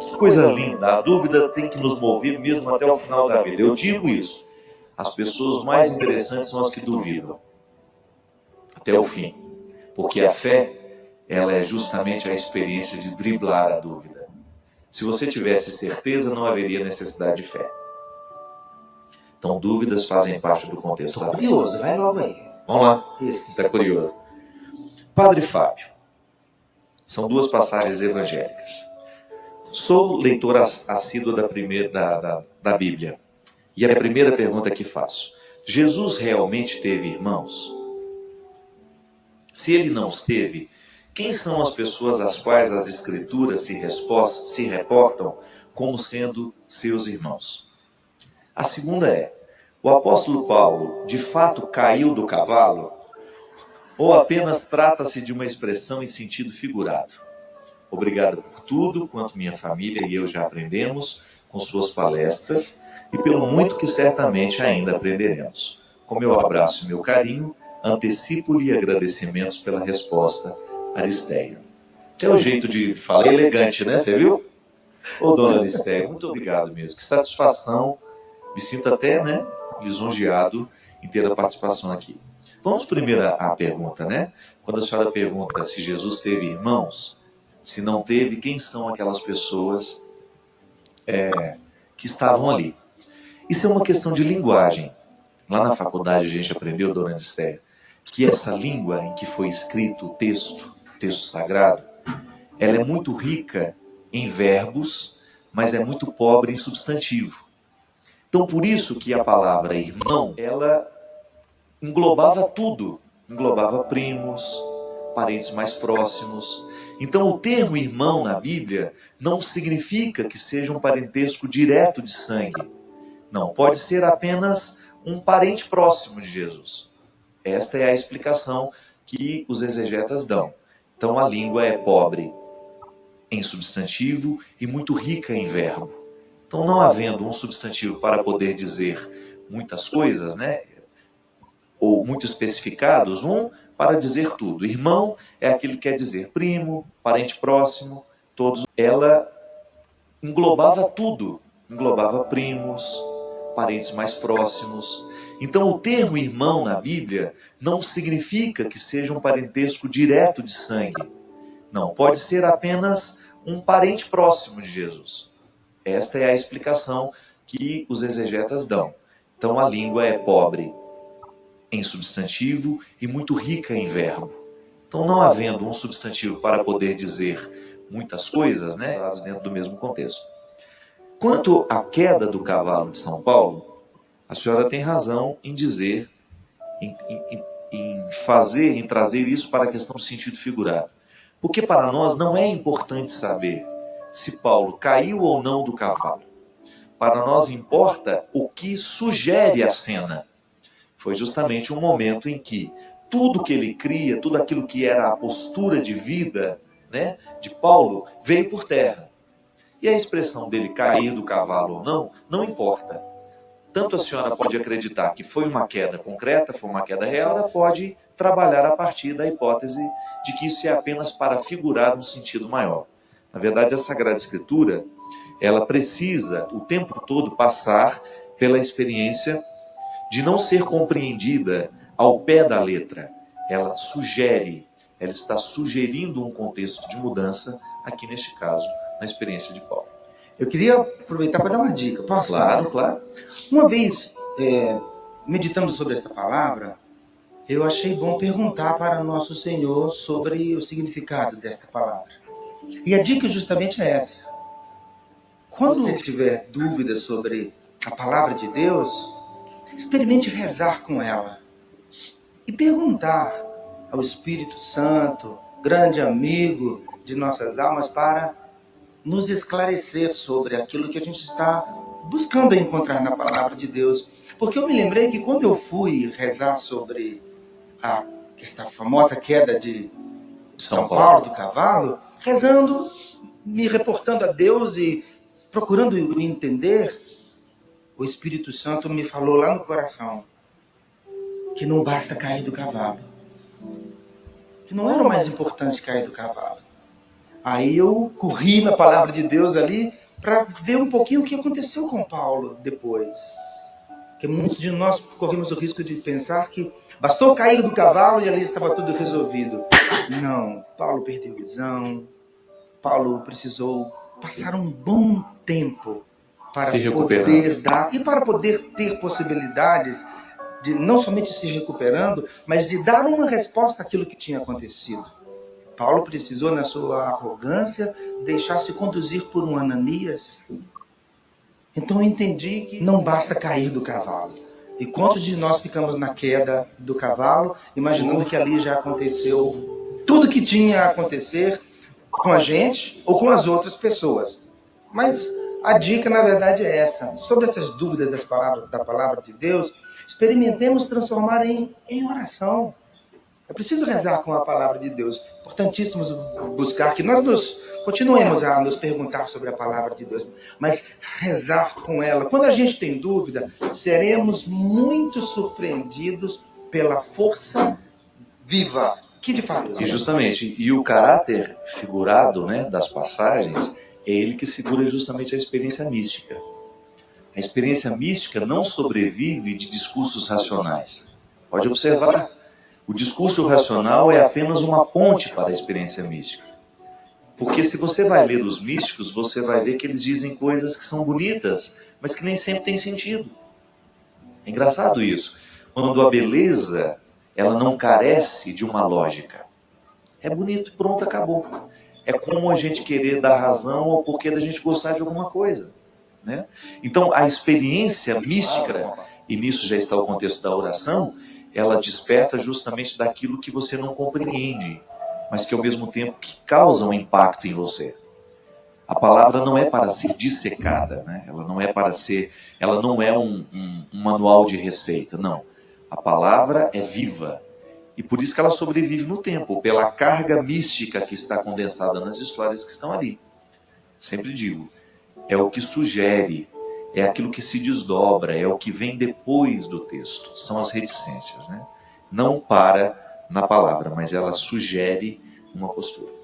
Que coisa linda, a dúvida tem que nos mover mesmo até o final da vida. Eu digo isso, as pessoas mais interessantes são as que duvidam até o fim, porque a fé, ela é justamente a experiência de driblar a dúvida. Se você tivesse certeza, não haveria necessidade de fé. Então, dúvidas fazem parte do contexto da fé. Curioso, vai logo aí. Vamos lá, Isso. está curioso. Padre Fábio, são duas passagens evangélicas. Sou leitor assíduo da Bíblia. E a primeira pergunta que faço: Jesus realmente teve irmãos? Se ele não os teve, quem são as pessoas às quais as Escrituras se reportam como sendo seus irmãos? A segunda é: o apóstolo Paulo de fato caiu do cavalo? Ou apenas trata-se de uma expressão em sentido figurado? Obrigado por tudo quanto minha família e eu já aprendemos com suas palestras e pelo muito que certamente ainda aprenderemos. Com meu abraço e meu carinho, antecipo-lhe agradecimentos pela resposta, Aristeia. É o jeito de falar elegante, né? Você viu? Ô, dona Aristeia, muito obrigado mesmo. Que satisfação. Me sinto até, né, lisonjeado em ter a participação aqui. Vamos primeiro à pergunta, né? Quando a senhora pergunta se Jesus teve irmãos, se não teve, quem são aquelas pessoas que estavam ali? Isso é uma questão de linguagem. Lá na faculdade a gente aprendeu, dona Aristeia, que essa língua em que foi escrito o texto sagrado, ela é muito rica em verbos, mas é muito pobre em substantivo. Então, por isso que a palavra irmão, ela englobava tudo. Englobava primos, parentes mais próximos. Então, o termo irmão na Bíblia não significa que seja um parentesco direto de sangue. Não, pode ser apenas um parente próximo de Jesus. Esta é a explicação que os exegetas dão. Então, a língua é pobre em substantivo e muito rica em verbo. Então, não havendo um substantivo para poder dizer muitas coisas, né, ou muito especificados, um para dizer tudo. Irmão é aquele que quer dizer primo, parente próximo, todos. Ela englobava tudo, englobava primos, parentes mais próximos. Então, o termo irmão na Bíblia não significa que seja um parentesco direto de sangue. Não, pode ser apenas um parente próximo de Jesus. Esta é a explicação que os exegetas dão. Então, a língua é pobre em substantivo e muito rica em verbo. Então, não havendo um substantivo para poder dizer muitas coisas, né, usados dentro do mesmo contexto. Quanto à queda do cavalo de São Paulo, a senhora tem razão em dizer, em trazer isso para a questão do sentido figurado. Porque para nós não é importante saber se Paulo caiu ou não do cavalo. Para nós importa o que sugere a cena. Foi justamente um momento em que tudo que ele cria, tudo aquilo que era a postura de vida, né, de Paulo, veio por terra. E a expressão dele cair do cavalo ou não, não importa. Tanto a senhora pode acreditar que foi uma queda concreta, foi uma queda real, ela pode trabalhar a partir da hipótese de que isso é apenas para figurar um sentido maior. Na verdade, a Sagrada Escritura, ela precisa o tempo todo passar pela experiência de não ser compreendida ao pé da letra. Ela sugere, ela está sugerindo um contexto de mudança, aqui neste caso, na experiência de Paulo. Eu queria aproveitar para dar uma dica. Posso? Claro, claro. Uma vez, meditando sobre esta palavra, eu achei bom perguntar para nosso Senhor sobre o significado desta palavra. E a dica justamente é essa. Quando você tiver dúvidas sobre a palavra de Deus, experimente rezar com ela e perguntar ao Espírito Santo, grande amigo de nossas almas, para nos esclarecer sobre aquilo que a gente está buscando encontrar na palavra de Deus. Porque eu me lembrei que quando eu fui rezar sobre esta famosa queda de São Paulo do cavalo, rezando, me reportando a Deus e procurando entender, o Espírito Santo me falou lá no coração que não basta cair do cavalo. Que não era o mais importante cair do cavalo. Aí eu corri na palavra de Deus ali para ver um pouquinho o que aconteceu com Paulo depois. Porque muitos de nós corremos o risco de pensar que bastou cair do cavalo e ali estava tudo resolvido. Não, Paulo perdeu visão, Paulo precisou passar um bom tempo para poder dar e para poder ter possibilidades de não somente se recuperando, mas de dar uma resposta àquilo que tinha acontecido. Paulo precisou, na sua arrogância, deixar-se conduzir por um Ananias. Então eu entendi que não basta cair do cavalo. E quantos de nós ficamos na queda do cavalo, imaginando que ali já aconteceu tudo que tinha a acontecer com a gente ou com as outras pessoas. Mas a dica, na verdade, é essa. Sobre essas dúvidas da palavra de Deus, experimentemos transformar em oração. É preciso rezar com a palavra de Deus. Importantíssimo buscar que nós continuemos a nos perguntar sobre a palavra de Deus, mas rezar com ela. Quando a gente tem dúvida, seremos muito surpreendidos pela força viva que de fato. E justamente, e o caráter figurado, né, das passagens é ele que segura justamente a experiência mística. A experiência mística não sobrevive de discursos racionais. Pode observar. O discurso racional é apenas uma ponte para a experiência mística. Porque se você vai ler os místicos, você vai ver que eles dizem coisas que são bonitas, mas que nem sempre têm sentido. É engraçado isso. Quando a beleza, ela não carece de uma lógica. É bonito, pronto, acabou. É como a gente querer dar razão ao porquê da gente gostar de alguma coisa, né? Então, a experiência mística, e nisso já está o contexto da oração, ela desperta justamente daquilo que você não compreende, mas que ao mesmo tempo que causa um impacto em você. A palavra não é para ser dissecada, né? Ela não é um manual de receita, não. A palavra é viva e por isso que ela sobrevive no tempo, pela carga mística que está condensada nas histórias que estão ali. Sempre digo, é o que sugere, é aquilo que se desdobra, é o que vem depois do texto, são as reticências, né? Não para na palavra, mas ela sugere uma postura.